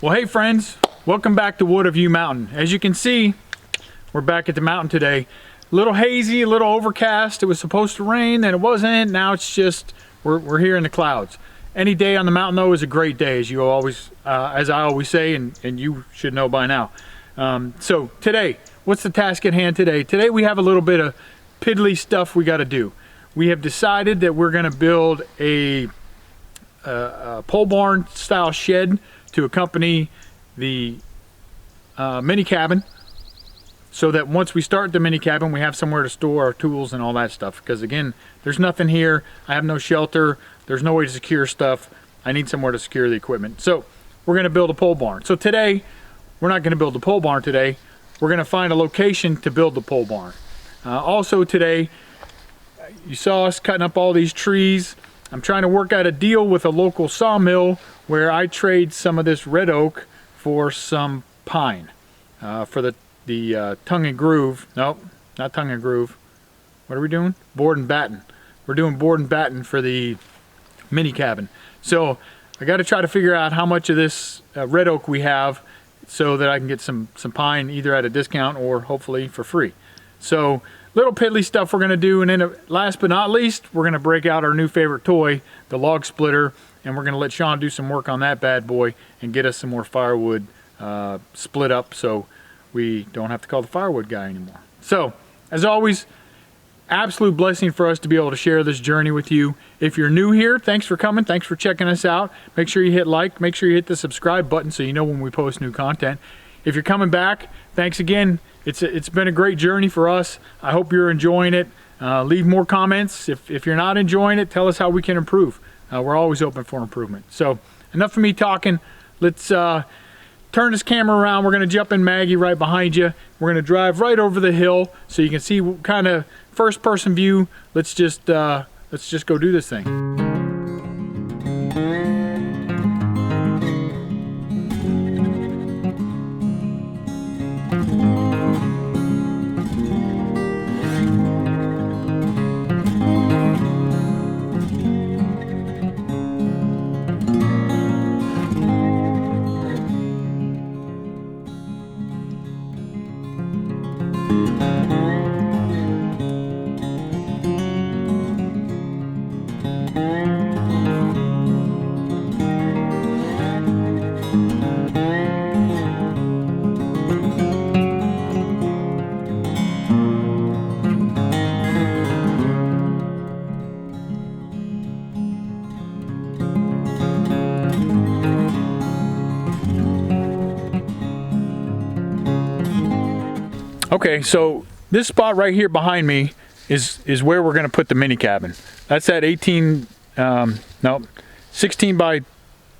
Well, hey friends, welcome back to Watavue Mountain. As you can see, we're back at the mountain today. A little hazy, a little overcast. It was supposed to rain, then it wasn't. Now it's just, we're here in the clouds. Any day on the mountain though is a great day, as I always say, and you should know by now. So today, what's the task at hand today? Today we have a little bit of piddly stuff we got to do. We have decided that we're going to build a pole barn style shed to accompany the mini cabin, so that once we start the mini cabin we have somewhere to store our tools and all that stuff, because again, there's nothing here. I have no shelter, there's no way to secure stuff. I need somewhere to secure the equipment, so we're going to build a pole barn. So today we're not going to build the pole barn today, we're going to find a location to build the pole barn. Also today, you saw us cutting up all these trees. I'm trying to work out a deal with a local sawmill where I trade some of this red oak for some pine, for the tongue and groove. Nope, not tongue and groove. What are we doing? Board and batten. We're doing board and batten for the mini cabin. So I got to try to figure out how much of this red oak we have, so that I can get some pine either at a discount or hopefully for free. So little piddly stuff we're going to do, and then last but not least, we're going to break out our new favorite toy, the log splitter, and we're going to let Sean do some work on that bad boy and get us some more firewood split up, so we don't have to call the firewood guy anymore. So as always, absolute blessing for us to be able to share this journey with you. If you're new here, thanks for coming, thanks for checking us out. Make sure you hit like, make sure you hit the subscribe button so you know when we post new content. If you're coming back, thanks again. It's been a great journey for us. I hope you're enjoying it. Leave more comments. If you're not enjoying it, tell us how we can improve. We're always open for improvement. So enough of me talking. Let's turn this camera around. We're going to jump in Maggie right behind you. We're going to drive right over the hill so you can see what kind of first person view. Let's just go do this thing. Okay, so this spot right here behind me is where we're going to put the mini cabin. That's that 16 by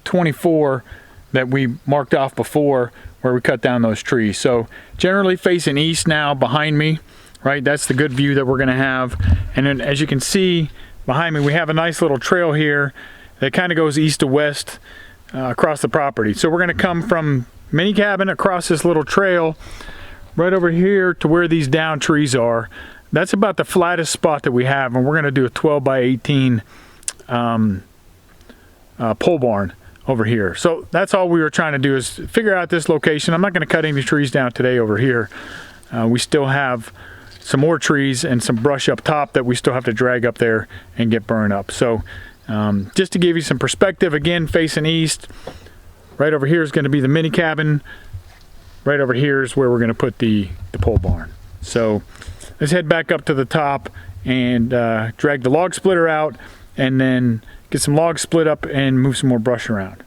24 that we marked off before, where we cut down those trees. So generally facing east now behind me, right? That's the good view that we're going to have. And then as you can see behind me, we have a nice little trail here that kind of goes east to west across the property. So we're going to come from mini cabin across this little trail right over here to where these down trees are. That's about the flattest spot that we have, and we're going to do a 12 by 18 pole barn over here. So that's all we were trying to do, is figure out this location. I'm not going to cut any trees down today over here. We still have some more trees and some brush up top that we still have to drag up there and get burned up. So just to give you some perspective, again, facing east, right over here is going to be the mini cabin. Right over here is where we're going to put the pole barn. So let's head back up to the top and drag the log splitter out, and then get some logs split up and move some more brush around.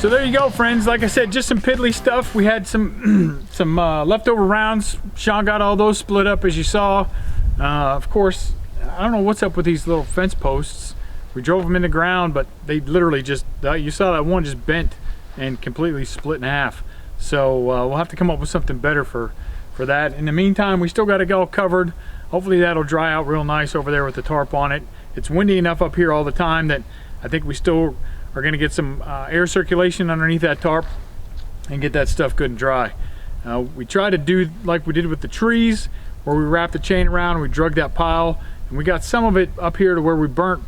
So there you go, friends. Like I said, just some piddly stuff. We had some some leftover rounds. Sean got all those split up, as you saw. Of course, I don't know what's up with these little fence posts. We drove them in the ground, but they literally just, you saw that one just bent and completely split in half. So we'll have to come up with something better for that. In the meantime, we still got it all covered. Hopefully that'll dry out real nice over there with the tarp on it. It's windy enough up here all the time that I think we still are going to get some air circulation underneath that tarp and get that stuff good and dry. We try to do like we did with the trees, where we wrapped the chain around and we drug that pile, and we got some of it up here to where we burnt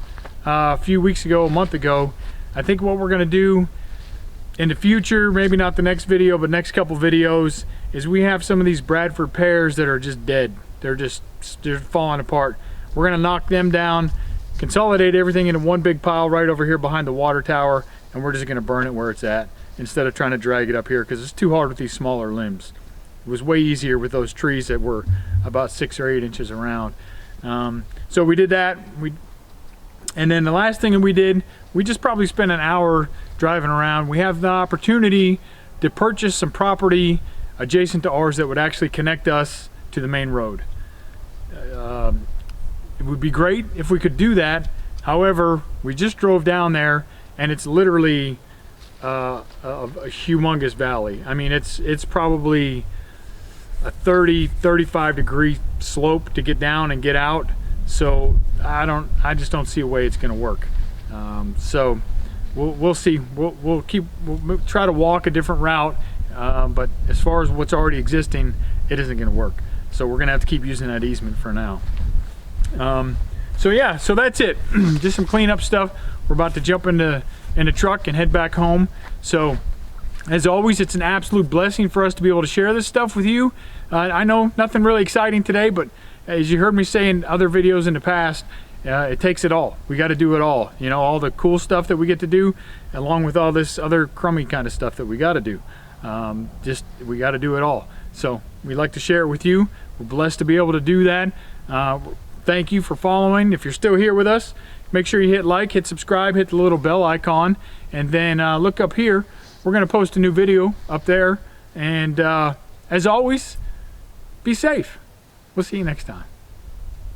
a few weeks ago, a month ago. I think what we're going to do in the future, maybe not the next video, but next couple videos, is we have some of these Bradford pears that are just dead. They're falling apart. We're going to knock them down, consolidate everything into one big pile right over here behind the water tower, and we're just going to burn it where it's at instead of trying to drag it up here, because it's too hard with these smaller limbs. It was way easier with those trees that were about 6 or 8 inches around. So we did that. And then the last thing that we did, we just probably spent an hour driving around. We have the opportunity to purchase some property adjacent to ours that would actually connect us to the main road. It would be great if we could do that. However, we just drove down there and it's literally a humongous valley. I mean, it's probably a 30-35 degree slope to get down and get out. So I just don't see a way it's going to work. So we'll see. We'll try to walk a different route, but as far as what's already existing, it isn't going to work. So we're going to have to keep using that easement for now. So yeah, so that's it. Just some cleanup stuff. We're about to jump in the truck and head back home. So as always, it's an absolute blessing for us to be able to share this stuff with you. I know nothing really exciting today, but as you heard me say in other videos in the past, it takes it all. We got to do it all. You know, all the cool stuff that we get to do, along with all this other crummy kind of stuff that we got to do. We got to do it all. So we like to share it with you. We're blessed to be able to do that. Thank you for following. If you're still here with us, make sure you hit like, hit subscribe, hit the little bell icon, and then look up here. We're going to post a new video up there. And as always, be safe. We'll see you next time.